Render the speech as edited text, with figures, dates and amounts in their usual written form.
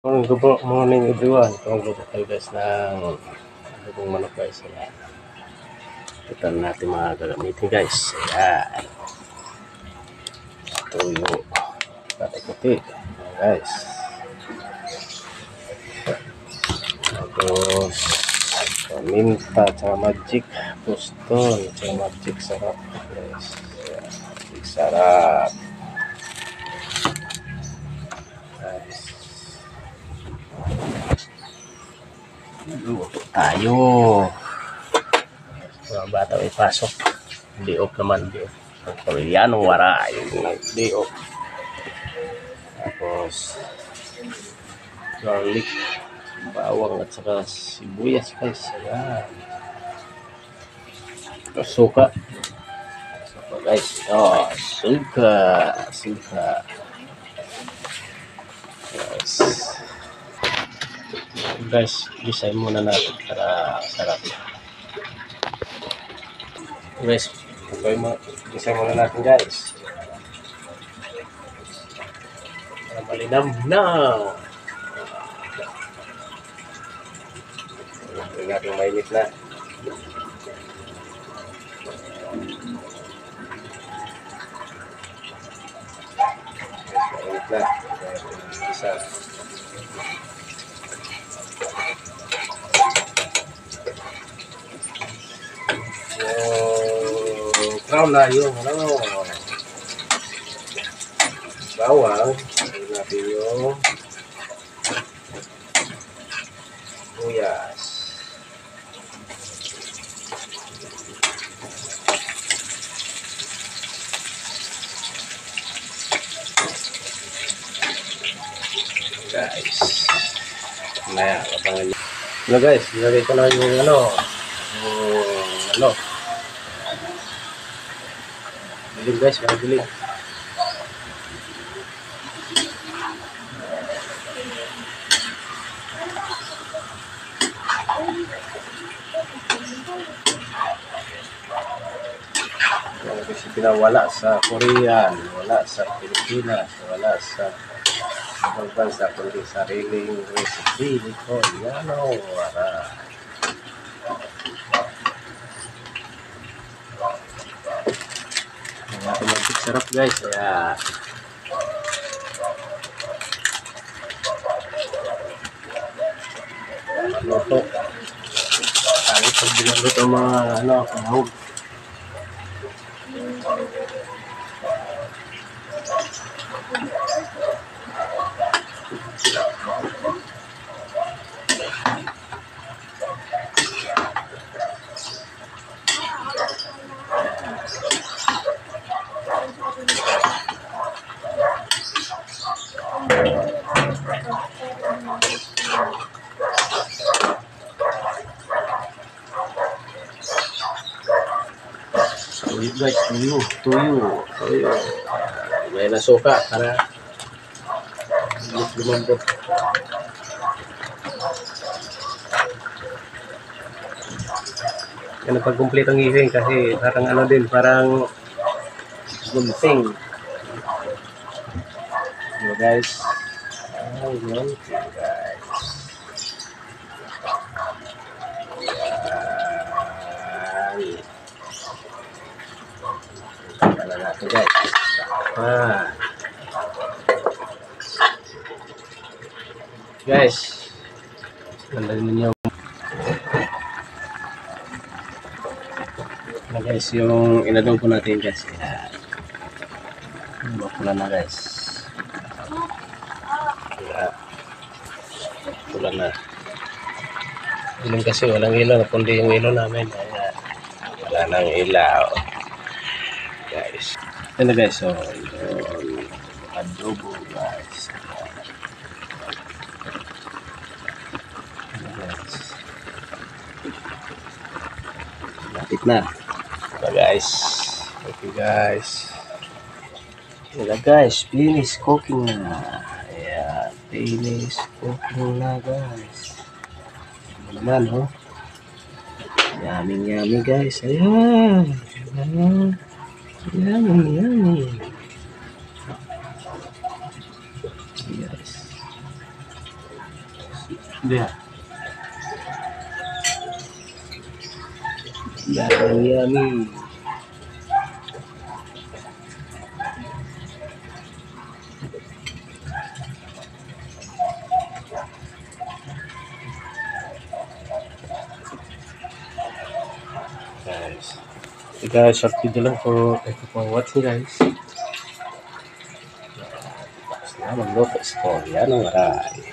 Good morning everyone. Magluto tayo guys ng adobong manok guys. Ayan. Ito na natin mga gagamitin guys. Ayan. Tuyo. Pati-puti. Ayan guys. Tapos paminta tsaka magic. Puston tsaka magic sarap guys. Ayan. Magic sarap. Guys. Luto tayo. Mga bata ay pasok. Day off naman. Day off. Ang Koreanong waray. Day off. Tapos garlic, bawang at saka sibuyas guys. Ayan. Tapos suka. Suka guys. Oh, suka. Suka. Guys, design muna natin para sarap. Guys, design muna natin guys. Para malinamnaw. Ito natin mainit na. Mainit na. Isa. Brown na yung bawang. Lagyan natin yung sibuyas. Guys. Maya, kapangan nyo. Guys, nilagay ko na yung dilim guys, para dilim. Kasi pinawala sa Korean, wala sa Pilipinas, wala sa ibang bansa, kundi sariling recipe ni Koreano. Wala. Automatic sarap guys. Ayan. Luto. Kali pag binaluto mga kahog. Tuyo guys, tuyo. May nasuka para lumambot. Yan ang pag-complete ang gising kasi parang parang gunting. So guys, guys. Natin guys. Guys, nalagyan niyo na guys yung inadobo natin guys. Pula na guys. Pula na. Dilim kasi walang ilaw, kundi yung ilaw namin. Wala nang ilaw. Guys. Ito na guys, so yung adobo guys. Lapit na. Ito guys. Okay guys. Ito guys, finish cooking na. Ayan, finish cooking na guys. Ayan oh. Yummy guys. Ayan. Yummy. Yes. Hindi ah. Yummy. Guys. Okay guys, short video lang po. Thank you for watching guys. Tapos na magluto. Istorya ng aray.